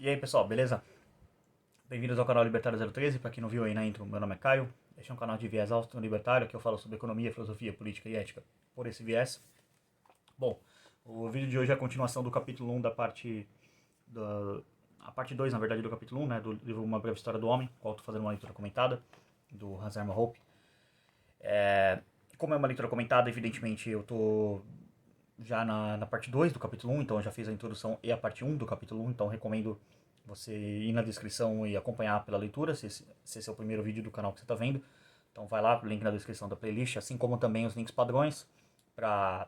E aí pessoal, beleza? Bem-vindos ao canal Libertário 013. Para quem não viu aí na intro, meu nome é Caio. Este é um canal de viés libertário que eu falo sobre economia, filosofia, política e ética por esse viés. Bom, o vídeo de hoje é a continuação do capítulo 1 da parte a parte 2, na verdade, do capítulo 1, né, do livro Uma Breve História do Homem, qual eu tô fazendo uma leitura comentada do Hans Hermann Hoppe. Como é uma leitura comentada, evidentemente eu tô já na parte 2 do capítulo 1, então eu já fiz a introdução e a parte 1 do capítulo 1, então recomendo você ir na descrição e acompanhar pela leitura, se esse é o primeiro vídeo do canal que você está vendo. Então vai lá, link na descrição da playlist, assim como também os links padrões, para,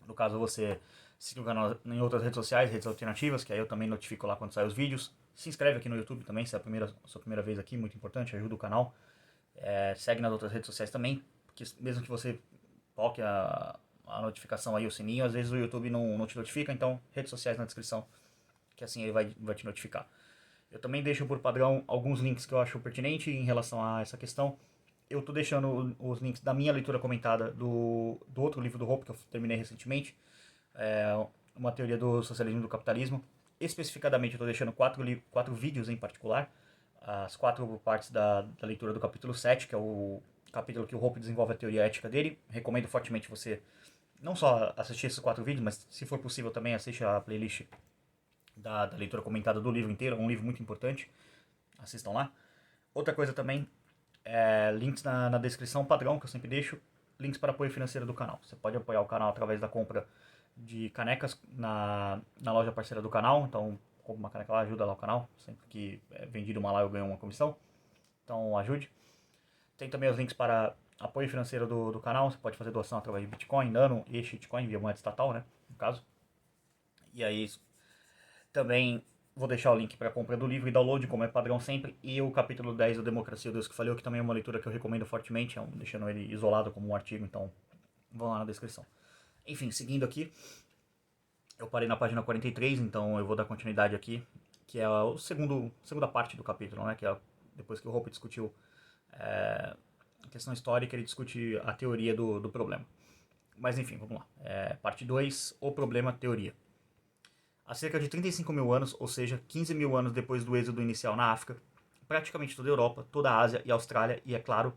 no caso, você seguir o canal em outras redes sociais, redes alternativas, que aí eu também notifico lá quando saem os vídeos. Se inscreve aqui no YouTube também, se é a sua primeira vez aqui, muito importante, ajuda o canal. Segue nas outras redes sociais também, porque mesmo que você toque a notificação aí, o sininho, às vezes o YouTube não te notifica, então redes sociais na descrição, que assim ele vai te notificar. Eu também deixo por padrão alguns links que eu acho pertinente em relação a essa questão. Eu estou deixando os links da minha leitura comentada do outro livro do Hoppe que eu terminei recentemente, uma teoria do socialismo e do capitalismo. Especificadamente, eu estou deixando quatro vídeos em particular, as quatro partes da leitura do capítulo 7, que é o capítulo que o Hoppe desenvolve a teoria ética dele. Recomendo fortemente você não só assistir esses quatro vídeos, mas se for possível também assiste a playlist da leitura comentada do livro inteiro, é um livro muito importante, assistam lá. Outra coisa também, links na descrição padrão que eu sempre deixo, links para apoio financeiro do canal. Você pode apoiar o canal através da compra de canecas na loja parceira do canal, então compra uma caneca lá, ajuda lá o canal, sempre que é vendido uma lá eu ganho uma comissão, então ajude. Tem também os links para apoio financeiro do canal, você pode fazer doação através de Bitcoin, Nano e Shitcoin, via moeda estatal, né, no caso. E aí também vou deixar o link para a compra do livro e download, como é padrão sempre, e o capítulo 10 do Democracia o Deus que Falhou, que também é uma leitura que eu recomendo fortemente, deixando ele isolado como um artigo, então vão lá na descrição. Enfim, seguindo aqui, eu parei na página 43, então eu vou dar continuidade aqui, que é a segunda parte do capítulo, né, que é depois que o Hoppe discutiu a questão histórica, ele discute a teoria do problema. Mas enfim, vamos lá. Parte 2, o problema, teoria. Há cerca de 35 mil anos, ou seja, 15 mil anos depois do êxodo inicial na África, praticamente toda a Europa, toda a Ásia e a Austrália, e é claro,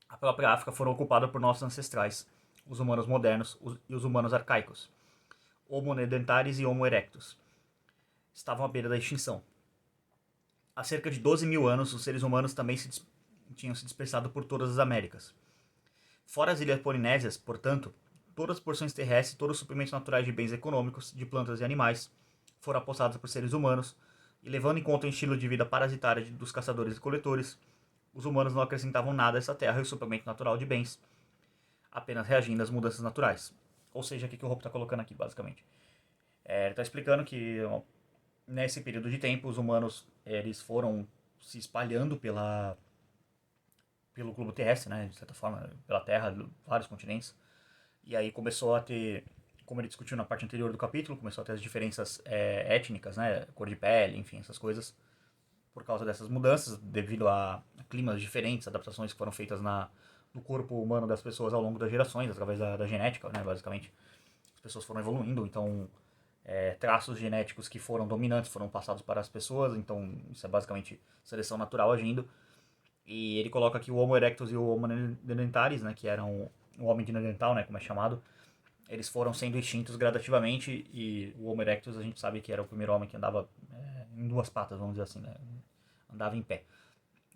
a própria África foram ocupadas por nossos ancestrais, os humanos modernos e os humanos arcaicos, Homo neanderthalis e Homo erectus. Estavam à beira da extinção. Há cerca de 12 mil anos, os seres humanos também tinham se dispersado por todas as Américas. Fora as ilhas polinésias, portanto, todas as porções terrestres e todos os suprimentos naturais de bens econômicos, de plantas e animais, foram apossados por seres humanos, e levando em conta o estilo de vida parasitário dos caçadores e coletores, os humanos não acrescentavam nada a essa terra e o suprimento natural de bens, apenas reagindo às mudanças naturais. Ou seja, o que o Hoppe está colocando aqui, basicamente. Ele está explicando que nesse período de tempo os humanos eles foram se espalhando pelo globo terrestre, né, de certa forma, pela Terra, vários continentes. E aí começou a ter, como ele discutiu na parte anterior do capítulo, começou a ter as diferenças étnicas, né, cor de pele, enfim, essas coisas, por causa dessas mudanças, devido a climas diferentes, adaptações que foram feitas no corpo humano das pessoas ao longo das gerações, através da genética, né, basicamente. As pessoas foram evoluindo, então traços genéticos que foram dominantes foram passados para as pessoas, então isso é basicamente seleção natural agindo. E ele coloca aqui o Homo erectus e o Homo neanderthalis, né, que eram o homem de Neandertal, né, como é chamado. Eles foram sendo extintos gradativamente e o Homo erectus a gente sabe que era o primeiro homem que andava em duas patas, vamos dizer assim, né, andava em pé.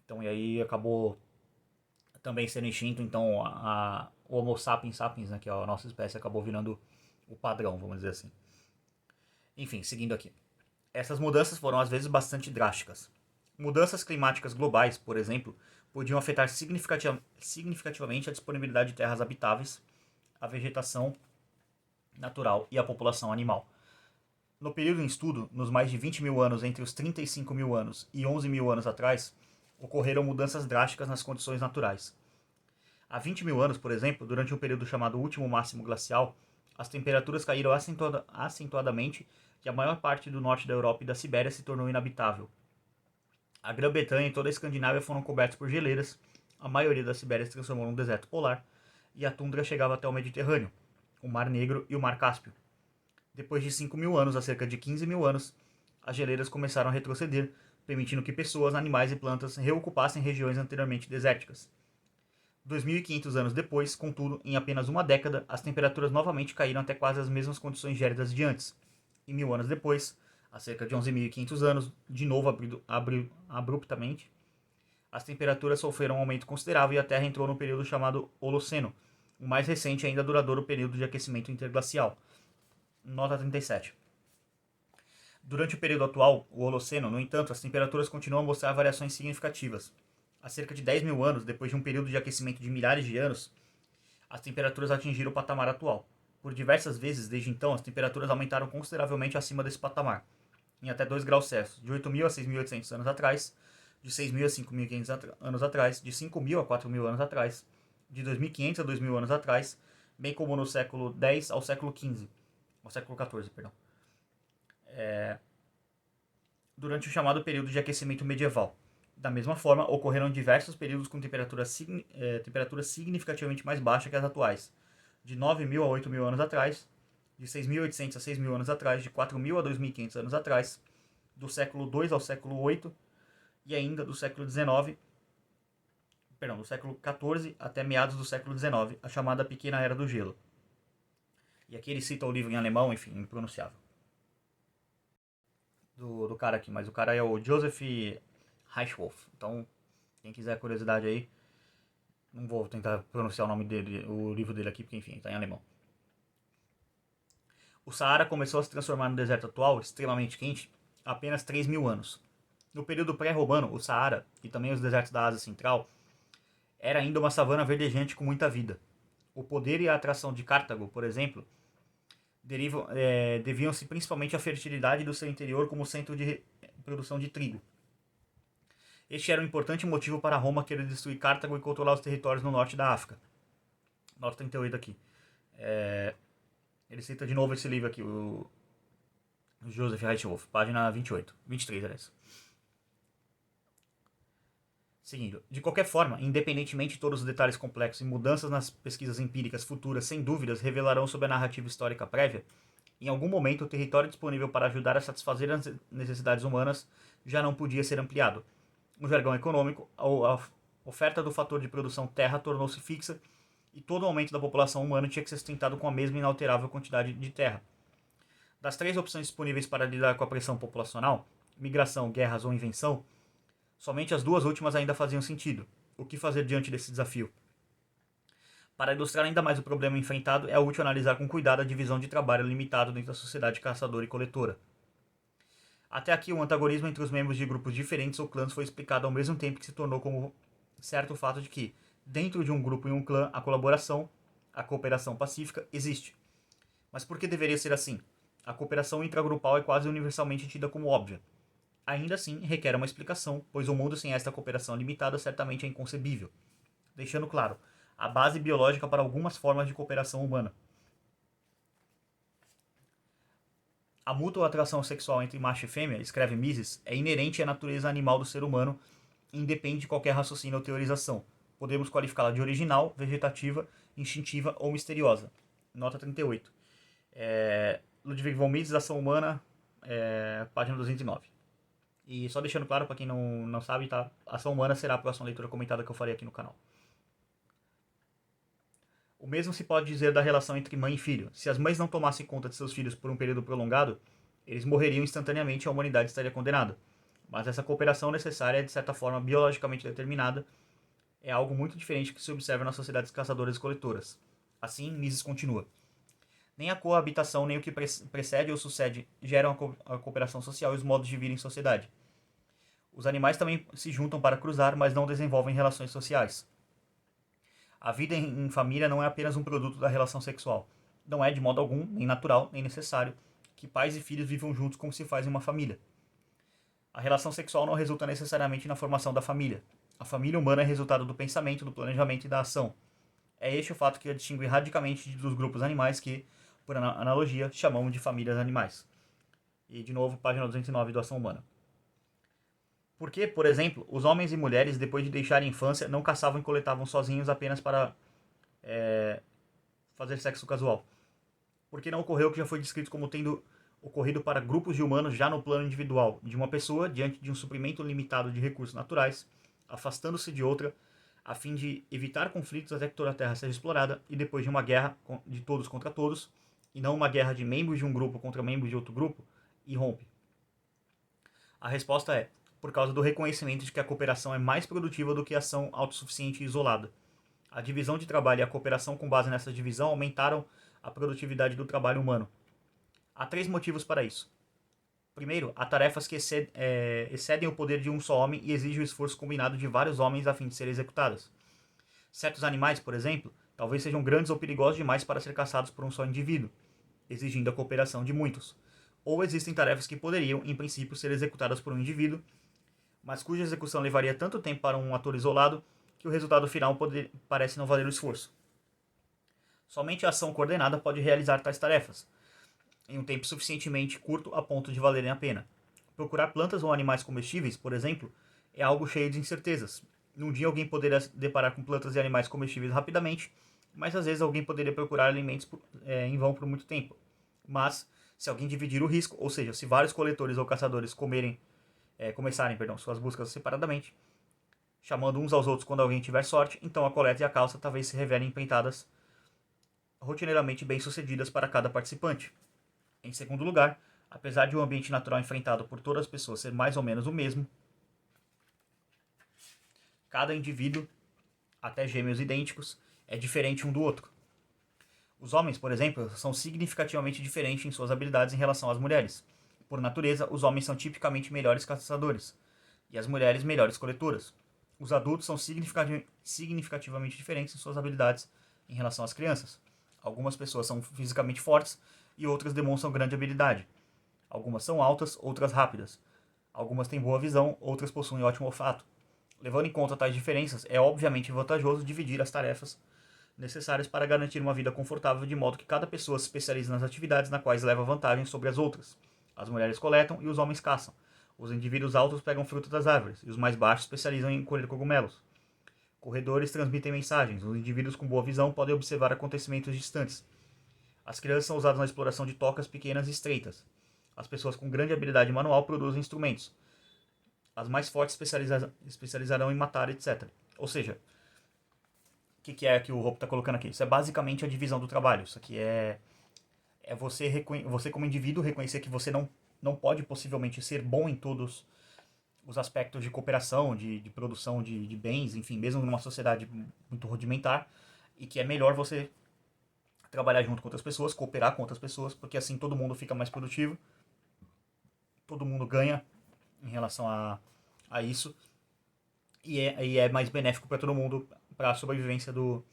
Então e aí acabou também sendo extinto, então o Homo sapiens sapiens, né, que é a nossa espécie, acabou virando o padrão, vamos dizer assim. Enfim, seguindo aqui. Essas mudanças foram às vezes bastante drásticas. Mudanças climáticas globais, por exemplo, podiam afetar significativamente a disponibilidade de terras habitáveis, a vegetação natural e a população animal. No período em estudo, nos mais de 20 mil anos entre os 35 mil anos e 11 mil anos atrás, ocorreram mudanças drásticas nas condições naturais. Há 20 mil anos, por exemplo, durante um período chamado Último Máximo Glacial, as temperaturas caíram acentuadamente e a maior parte do norte da Europa e da Sibéria se tornou inabitável. A Grã-Bretanha e toda a Escandinávia foram cobertos por geleiras, a maioria da Sibéria se transformou num deserto polar, e a tundra chegava até o Mediterrâneo, o Mar Negro e o Mar Cáspio. Depois de 5 mil anos a cerca de 15 mil anos, as geleiras começaram a retroceder, permitindo que pessoas, animais e plantas reocupassem regiões anteriormente desérticas. 2.500 anos depois, contudo, em apenas uma década, as temperaturas novamente caíram até quase as mesmas condições gélidas de antes. E 1.000 anos depois, há cerca de 11.500 anos, de novo abruptamente, as temperaturas sofreram um aumento considerável e a Terra entrou no período chamado Holoceno, o mais recente e ainda duradouro período de aquecimento interglacial. Nota 37. Durante o período atual, o Holoceno, no entanto, as temperaturas continuam a mostrar variações significativas. Há cerca de 10.000 anos, depois de um período de aquecimento de milhares de anos, as temperaturas atingiram o patamar atual. Por diversas vezes, desde então, as temperaturas aumentaram consideravelmente acima desse patamar, em até 2 graus Celsius, de 8.000 a 6.800 anos atrás, de 6.000 a 5.500 anos atrás, de 5.000 a 4.000 anos atrás, de 2.500 a 2.000 anos atrás, bem como no século X ao século XV, ao século XIV, perdão. Durante o chamado período de aquecimento medieval. Da mesma forma, ocorreram diversos períodos com temperatura significativamente mais baixa que as atuais, de 9.000 a 8.000 anos atrás, de 6.800 a 6.000 anos atrás, de 4.000 a 2.500 anos atrás, do século II ao século VIII e ainda do século XIX, do século XIV até meados do século XIX, a chamada Pequena Era do Gelo. E aqui ele cita o livro em alemão, enfim, impronunciável. Do cara aqui, mas o cara é o Joseph Reichwolf. Então, quem quiser curiosidade aí, não vou tentar pronunciar o nome dele, o livro dele aqui, porque enfim, está em alemão. O Saara começou a se transformar no deserto atual, extremamente quente, há apenas 3.000 anos. No período pré-romano, o Saara, e também os desertos da Ásia Central, era ainda uma savana verdejante com muita vida. O poder e a atração de Cartago, por exemplo, deviam-se principalmente à fertilidade do seu interior como centro de produção de trigo. Este era um importante motivo para Roma querer destruir Cartago e controlar os territórios no norte da África. Nota 38 aqui. Ele cita de novo esse livro aqui, o Joseph Reichwolf, página 28, 23, aliás. Seguindo. De qualquer forma, independentemente de todos os detalhes complexos e mudanças nas pesquisas empíricas futuras, sem dúvidas, revelarão sobre a narrativa histórica prévia, em algum momento o território disponível para ajudar a satisfazer as necessidades humanas já não podia ser ampliado. No jargão econômico, a oferta do fator de produção terra tornou-se fixa e todo o aumento da população humana tinha que ser sustentado com a mesma inalterável quantidade de terra. Das 3 opções disponíveis para lidar com a pressão populacional, migração, guerras ou invenção, somente as 2 últimas ainda faziam sentido. O que fazer diante desse desafio? Para ilustrar ainda mais o problema enfrentado, é útil analisar com cuidado a divisão de trabalho limitado dentro da sociedade caçadora e coletora. Até aqui, o antagonismo entre os membros de grupos diferentes ou clãs foi explicado ao mesmo tempo que se tornou como certo o fato de que, dentro de um grupo e um clã, a cooperação pacífica, existe. Mas por que deveria ser assim? A cooperação intragrupal é quase universalmente tida como óbvia. Ainda assim, requer uma explicação, pois o mundo sem esta cooperação limitada certamente é inconcebível. Deixando claro, a base biológica para algumas formas de cooperação humana. A mútua atração sexual entre macho e fêmea, escreve Mises, é inerente à natureza animal do ser humano e independe de qualquer raciocínio ou teorização. Podemos qualificá-la de original, vegetativa, instintiva ou misteriosa. Nota 38. Ludwig von Mises, Ação Humana, página 209. E só deixando claro para quem não sabe, tá? Ação Humana será a próxima leitura comentada que eu farei aqui no canal. O mesmo se pode dizer da relação entre mãe e filho. Se as mães não tomassem conta de seus filhos por um período prolongado, eles morreriam instantaneamente e a humanidade estaria condenada. Mas essa cooperação necessária é, de certa forma, biologicamente determinada. É algo muito diferente que se observa nas sociedades caçadoras e coletoras. Assim, Mises continua. Nem a coabitação, nem o que precede ou sucede geram a cooperação social e os modos de vir em sociedade. Os animais também se juntam para cruzar, mas não desenvolvem relações sociais. A vida em família não é apenas um produto da relação sexual. Não é, de modo algum, nem natural, nem necessário, que pais e filhos vivam juntos como se faz em uma família. A relação sexual não resulta necessariamente na formação da família. A família humana é resultado do pensamento, do planejamento e da ação. É este o fato que a distingue radicalmente dos grupos animais que, por analogia, chamamos de famílias animais. E, de novo, página 209 do Ação Humana. Por que, por exemplo, os homens e mulheres, depois de deixar a infância, não caçavam e coletavam sozinhos apenas para fazer sexo casual? Porque não ocorreu o que já foi descrito como tendo ocorrido para grupos de humanos já no plano individual, de uma pessoa diante de um suprimento limitado de recursos naturais, afastando-se de outra, a fim de evitar conflitos até que toda a Terra seja explorada, e depois de uma guerra de todos contra todos, e não uma guerra de membros de um grupo contra membros de outro grupo, irrompe. A resposta é: por causa do reconhecimento de que a cooperação é mais produtiva do que a ação autossuficiente e isolada. A divisão de trabalho e a cooperação com base nessa divisão aumentaram a produtividade do trabalho humano. Há 3 motivos para isso. Primeiro, há tarefas que excedem o poder de um só homem e exigem o esforço combinado de vários homens a fim de serem executadas. Certos animais, por exemplo, talvez sejam grandes ou perigosos demais para ser caçados por um só indivíduo, exigindo a cooperação de muitos. Ou existem tarefas que poderiam, em princípio, ser executadas por um indivíduo, mas cuja execução levaria tanto tempo para um ator isolado que o resultado final parece não valer o esforço. Somente a ação coordenada pode realizar tais tarefas, em um tempo suficientemente curto a ponto de valerem a pena. Procurar plantas ou animais comestíveis, por exemplo, é algo cheio de incertezas. Num dia alguém poderia se deparar com plantas e animais comestíveis rapidamente, mas às vezes alguém poderia procurar alimentos em vão por muito tempo. Mas, se alguém dividir o risco, ou seja, se vários coletores ou caçadores começarem suas buscas separadamente, chamando uns aos outros quando alguém tiver sorte, então a coleta e a caça talvez se revelem empreitadas rotineiramente bem-sucedidas para cada participante. Em segundo lugar, apesar de o ambiente natural enfrentado por todas as pessoas ser mais ou menos o mesmo, cada indivíduo, até gêmeos idênticos, é diferente um do outro. Os homens, por exemplo, são significativamente diferentes em suas habilidades em relação às mulheres. Por natureza, os homens são tipicamente melhores caçadores e as mulheres melhores coletoras. Os adultos são significativamente diferentes em suas habilidades em relação às crianças. Algumas pessoas são fisicamente fortes e outras demonstram grande habilidade. Algumas são altas, outras rápidas. Algumas têm boa visão, outras possuem ótimo olfato. Levando em conta tais diferenças, é obviamente vantajoso dividir as tarefas necessárias para garantir uma vida confortável, de modo que cada pessoa se especialize nas atividades na quais leva vantagem sobre as outras. As mulheres coletam e os homens caçam. Os indivíduos altos pegam frutas das árvores e os mais baixos especializam em colher cogumelos. Corredores transmitem mensagens. Os indivíduos com boa visão podem observar acontecimentos distantes. As crianças são usadas na exploração de tocas pequenas e estreitas. As pessoas com grande habilidade manual produzem instrumentos. As mais fortes especializarão em matar, etc. Ou seja, o que é que o Hope está colocando aqui? Isso é basicamente a divisão do trabalho. Isso aqui é você como indivíduo reconhecer que você não pode possivelmente ser bom em todos os aspectos de cooperação, de produção de bens, enfim, mesmo numa sociedade muito rudimentar, e que é melhor você trabalhar junto com outras pessoas, cooperar com outras pessoas, porque assim todo mundo fica mais produtivo, todo mundo ganha em relação a isso, e é mais benéfico para todo mundo, para a sobrevivência do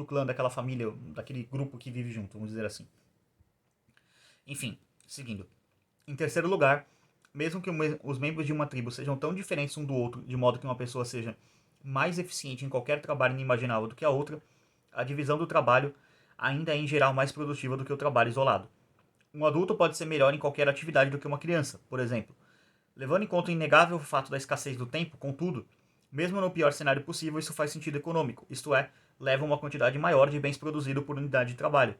clã, daquela família, daquele grupo que vive junto, vamos dizer assim. Enfim, seguindo. Em terceiro lugar, mesmo que os membros de uma tribo sejam tão diferentes um do outro, de modo que uma pessoa seja mais eficiente em qualquer trabalho inimaginável do que a outra, a divisão do trabalho ainda é em geral mais produtiva do que o trabalho isolado. Um adulto pode ser melhor em qualquer atividade do que uma criança, por exemplo. Levando em conta o inegável fato da escassez do tempo, contudo, mesmo no pior cenário possível, isso faz sentido econômico, isto é, leva uma quantidade maior de bens produzidos por unidade de trabalho.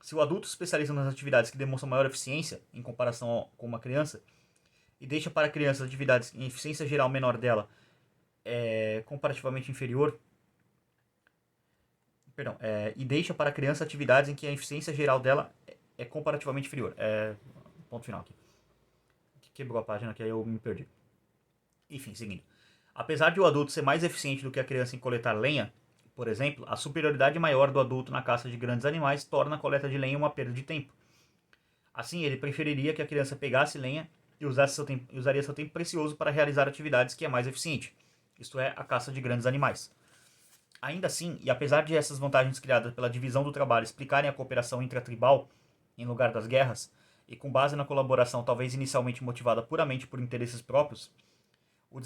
Se o adulto se especializa nas atividades que demonstram maior eficiência, em comparação com uma criança, e deixa para a criança atividades em eficiência geral menor dela comparativamente inferior, e deixa para a criança atividades em que a eficiência geral dela é comparativamente inferior. Ponto final aqui. Quebrou a página que aí eu me perdi. Enfim, seguindo. Apesar de o adulto ser mais eficiente do que a criança em coletar lenha, por exemplo, a superioridade maior do adulto na caça de grandes animais torna a coleta de lenha uma perda de tempo. Assim, ele preferiria que a criança pegasse lenha e usaria seu tempo precioso para realizar atividades que é mais eficiente, isto é, a caça de grandes animais. Ainda assim, e apesar de essas vantagens criadas pela divisão do trabalho explicarem a cooperação intratribal em lugar das guerras, e com base na colaboração talvez inicialmente motivada puramente por interesses próprios, o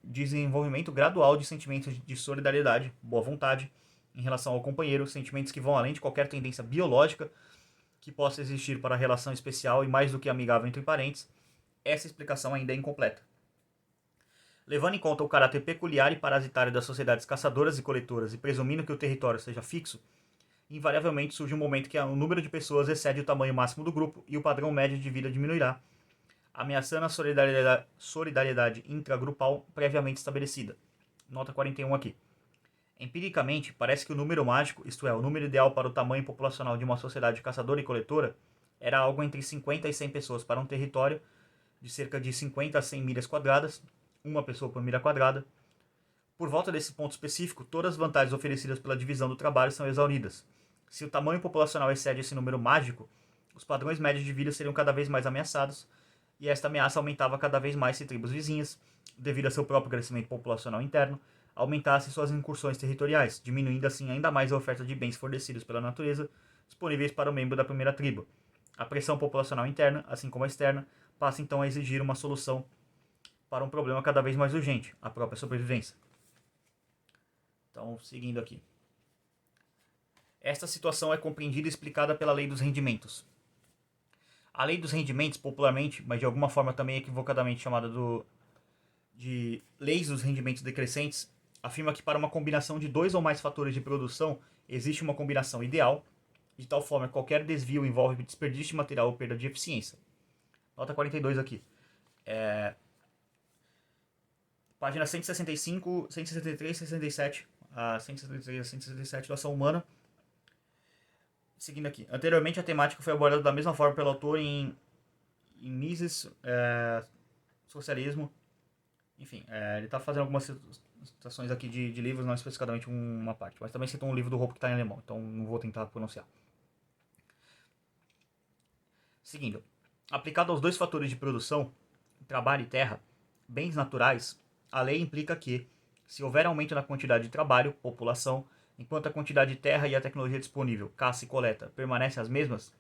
desenvolvimento gradual de sentimentos de solidariedade, boa vontade, em relação ao companheiro, sentimentos que vão além de qualquer tendência biológica que possa existir para a relação especial e mais do que amigável entre parentes, essa explicação ainda é incompleta. Levando em conta o caráter peculiar e parasitário das sociedades caçadoras e coletoras e presumindo que o território seja fixo, invariavelmente surge um momento que o número de pessoas excede o tamanho máximo do grupo e o padrão médio de vida diminuirá, ameaçando a solidariedade intragrupal previamente estabelecida. Nota 41 aqui. Empiricamente, parece que o número mágico, isto é, o número ideal para o tamanho populacional de uma sociedade caçadora e coletora, era algo entre 50 e 100 pessoas para um território de cerca de 50 a 100 milhas quadradas, uma pessoa por milha quadrada. Por volta desse ponto específico, todas as vantagens oferecidas pela divisão do trabalho são exauridas. Se o tamanho populacional excede esse número mágico, os padrões médios de vida seriam cada vez mais ameaçados, e esta ameaça aumentava cada vez mais se tribos vizinhas, devido a seu próprio crescimento populacional interno, aumentassem suas incursões territoriais, diminuindo assim ainda mais a oferta de bens fornecidos pela natureza disponíveis para o membro da primeira tribo. A pressão populacional interna, assim como a externa, passa então a exigir uma solução para um problema cada vez mais urgente, a própria sobrevivência. Então, seguindo aqui. Esta situação é compreendida e explicada pela lei dos rendimentos. A lei dos rendimentos, popularmente, mas de alguma forma também equivocadamente chamada de leis dos rendimentos decrescentes, afirma que para uma combinação de dois ou mais fatores de produção existe uma combinação ideal, de tal forma que qualquer desvio envolve desperdício de material ou perda de eficiência. Nota 42 aqui. Página 165, 163, 167, a 163 a 167 da Ação Humana. Seguindo aqui. Anteriormente, a temática foi abordada da mesma forma pelo autor em Mises, Socialismo. Enfim, ele está fazendo algumas citações aqui de livros, não especificadamente uma parte. Mas também citou um livro do Hoppe que está em alemão, então não vou tentar pronunciar. Seguindo. Aplicado aos dois fatores de produção, trabalho e terra, bens naturais, a lei implica que, se houver aumento na quantidade de trabalho, população, enquanto a quantidade de terra e a tecnologia disponível, caça e coleta, permanecem as mesmas,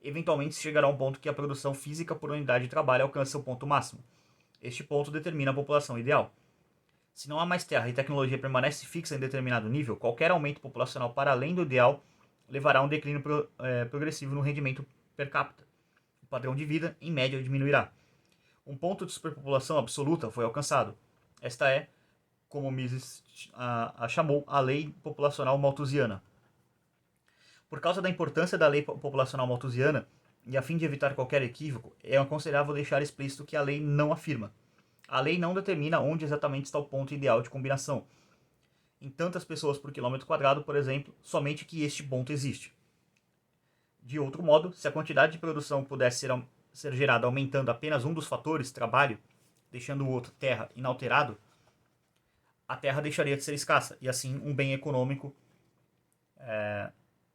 eventualmente se chegará a um ponto que a produção física por unidade de trabalho alcança seu ponto máximo. Este ponto determina a população ideal. Se não há mais terra e tecnologia permanece fixa em determinado nível, qualquer aumento populacional para além do ideal levará a um declínio progressivo no rendimento per capita. O padrão de vida, em média, diminuirá. Um ponto de superpopulação absoluta foi alcançado. Esta é, como Mises a chamou, a lei populacional malthusiana. Por causa da importância da lei populacional malthusiana, e a fim de evitar qualquer equívoco, é aconselhável deixar explícito que a lei não afirma. A lei não determina onde exatamente está o ponto ideal de combinação. Em tantas pessoas por quilômetro quadrado, por exemplo, somente que este ponto existe. De outro modo, se a quantidade de produção pudesse ser gerada aumentando apenas um dos fatores, trabalho, deixando o outro, terra, inalterado, a terra deixaria de ser escassa, e assim um bem econômico,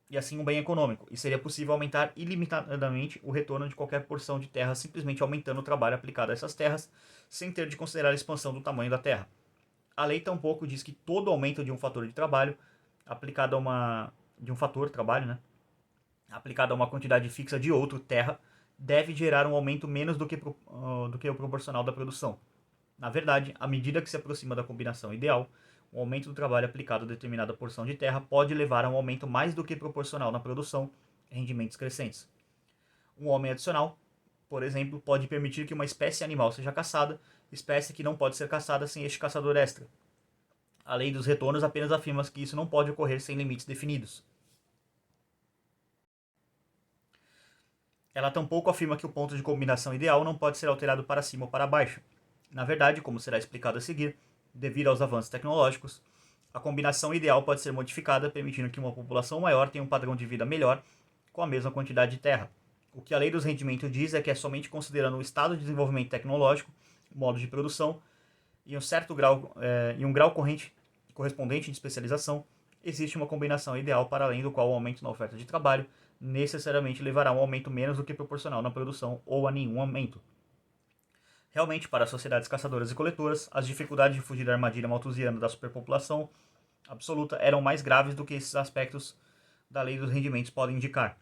e seria possível aumentar ilimitadamente o retorno de qualquer porção de terra simplesmente aumentando o trabalho aplicado a essas terras, sem ter de considerar a expansão do tamanho da terra. A lei tampouco diz que todo aumento de um fator de trabalho aplicado de um fator trabalho, né, aplicado a uma quantidade fixa de outro, terra, deve gerar um aumento menos do que o proporcional da produção. Na verdade, à medida que se aproxima da combinação ideal, o aumento do trabalho aplicado a determinada porção de terra pode levar a um aumento mais do que proporcional na produção, rendimentos crescentes. Um homem adicional, por exemplo, pode permitir que uma espécie animal seja caçada, espécie que não pode ser caçada sem este caçador extra. A lei dos retornos apenas afirma que isso não pode ocorrer sem limites definidos. Ela tampouco afirma que o ponto de combinação ideal não pode ser alterado para cima ou para baixo. Na verdade, como será explicado a seguir, devido aos avanços tecnológicos, a combinação ideal pode ser modificada, permitindo que uma população maior tenha um padrão de vida melhor com a mesma quantidade de terra. O que a lei dos rendimentos diz é que é somente considerando o estado de desenvolvimento tecnológico, o modo de produção e um grau correspondente de especialização, existe uma combinação ideal para além do qual o aumento na oferta de trabalho necessariamente levará a um aumento menos do que proporcional na produção ou a nenhum aumento. Realmente, para as sociedades caçadoras e coletoras, as dificuldades de fugir da armadilha malthusiana da superpopulação absoluta eram mais graves do que esses aspectos da lei dos rendimentos podem indicar,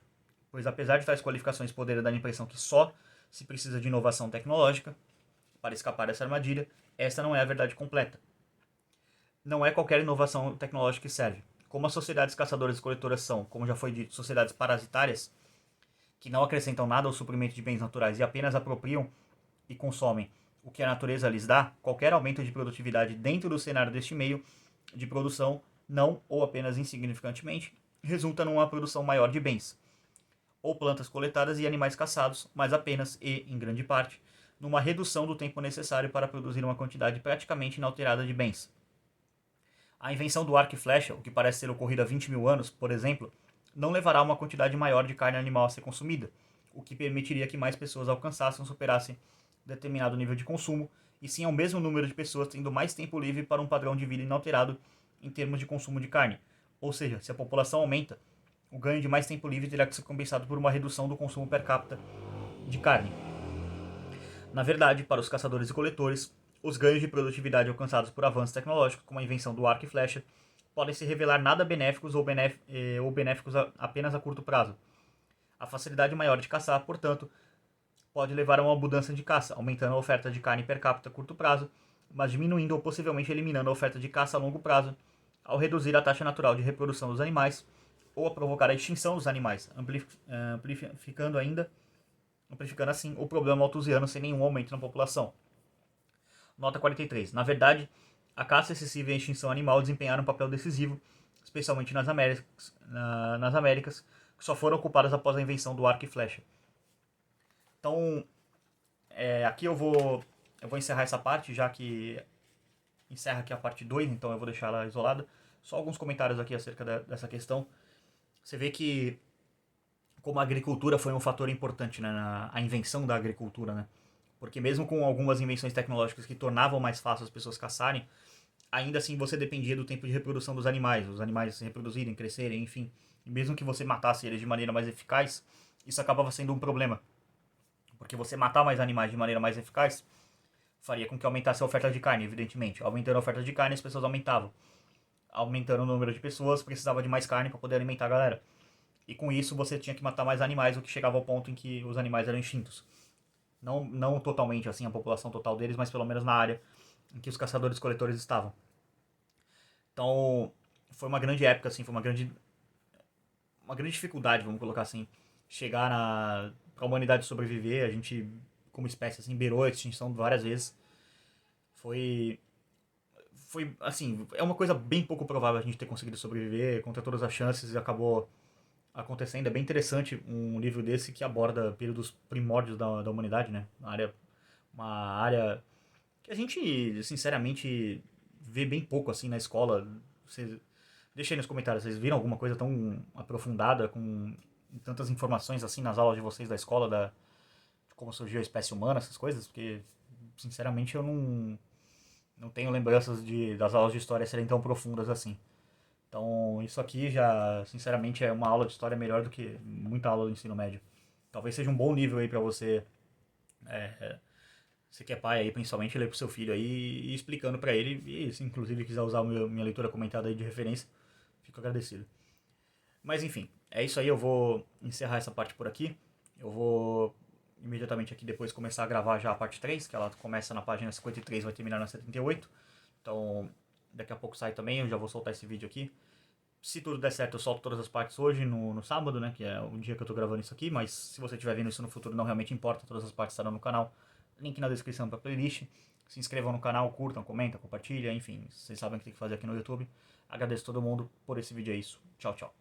pois apesar de tais qualificações poderem dar a impressão que só se precisa de inovação tecnológica para escapar dessa armadilha, esta não é a verdade completa. Não é qualquer inovação tecnológica que serve. Como as sociedades caçadoras e coletoras são, como já foi dito, sociedades parasitárias, que não acrescentam nada ao suprimento de bens naturais e apenas apropriam e consomem o que a natureza lhes dá, qualquer aumento de produtividade dentro do cenário deste meio de produção, não ou apenas insignificantemente, resulta numa produção maior de bens, ou plantas coletadas e animais caçados, mas apenas e, em grande parte, numa redução do tempo necessário para produzir uma quantidade praticamente inalterada de bens. A invenção do arco e flecha, o que parece ter ocorrido há 20 mil anos, por exemplo, não levará a uma quantidade maior de carne animal a ser consumida, o que permitiria que mais pessoas alcançassem ou superassem determinado nível de consumo, e sim ao mesmo número de pessoas tendo mais tempo livre para um padrão de vida inalterado em termos de consumo de carne. Ou seja, se a população aumenta, o ganho de mais tempo livre terá que ser compensado por uma redução do consumo per capita de carne. Na verdade, para os caçadores e coletores, os ganhos de produtividade alcançados por avanços tecnológicos, como a invenção do arco e flecha, podem se revelar nada benéficos ou benéficos apenas a curto prazo. A facilidade maior de caçar, portanto, pode levar a uma mudança de caça, aumentando a oferta de carne per capita a curto prazo, mas diminuindo ou possivelmente eliminando a oferta de caça a longo prazo, ao reduzir a taxa natural de reprodução dos animais ou a provocar a extinção dos animais, amplificando assim o problema malthusiano sem nenhum aumento na população. Nota 43. Na verdade, a caça excessiva e a extinção animal desempenharam um papel decisivo, especialmente nas Américas, que só foram ocupadas após a invenção do arco e flecha. Então, aqui eu vou encerrar essa parte, já que encerra aqui a parte 2, então eu vou deixar ela isolada. Só alguns comentários aqui acerca dessa questão. Você vê que como a agricultura foi um fator importante, né, a invenção da agricultura, né? Porque mesmo com algumas invenções tecnológicas que tornavam mais fácil as pessoas caçarem, ainda assim você dependia do tempo de reprodução dos animais, os animais se reproduzirem, crescerem, enfim. E mesmo que você matasse eles de maneira mais eficaz, isso acabava sendo um problema. Porque você matar mais animais de maneira mais eficaz faria com que aumentasse a oferta de carne, evidentemente. Aumentando a oferta de carne, as pessoas aumentavam. Aumentando o número de pessoas, precisava de mais carne para poder alimentar a galera. E com isso você tinha que matar mais animais, o que chegava ao ponto em que os animais eram extintos. Não totalmente assim a população total deles, mas pelo menos na área em que os caçadores-coletores estavam. Então, foi uma grande época, assim, foi uma grande dificuldade, vamos colocar assim, chegar pra humanidade sobreviver. A gente, como espécie, assim, beirou a extinção várias vezes. Foi, assim, é uma coisa bem pouco provável a gente ter conseguido sobreviver contra todas as chances e acabou acontecendo. É bem interessante um livro desse que aborda períodos primórdios da humanidade, né? Uma área que a gente, sinceramente, vê bem pouco, assim, na escola. Vocês, deixa aí nos comentários, vocês viram alguma coisa tão aprofundada, com tantas informações, assim, nas aulas de vocês da escola, de como surgiu a espécie humana, essas coisas? Porque, sinceramente, eu não tenho lembranças das aulas de história serem tão profundas assim. Então, isso aqui já, sinceramente, é uma aula de história melhor do que muita aula do ensino médio. Talvez seja um bom nível aí pra você, você que é pai aí, principalmente, ler pro seu filho aí e explicando pra ele. E se inclusive quiser usar minha leitura comentada aí de referência, fico agradecido. Mas enfim, é isso aí, eu vou encerrar essa parte por aqui. Eu vou imediatamente aqui depois começar a gravar já a parte 3, que ela começa na página 53 e vai terminar na 78. Então, daqui a pouco sai também, eu já vou soltar esse vídeo aqui. Se tudo der certo, eu solto todas as partes hoje, no sábado, né? Que é o dia que eu tô gravando isso aqui. Mas se você estiver vendo isso no futuro, não realmente importa. Todas as partes estarão no canal. Link na descrição pra playlist. Se inscrevam no canal, curtam, comentam, compartilhem. Enfim, vocês sabem o que tem que fazer aqui no YouTube. Agradeço a todo mundo por esse vídeo. É isso. Tchau, tchau.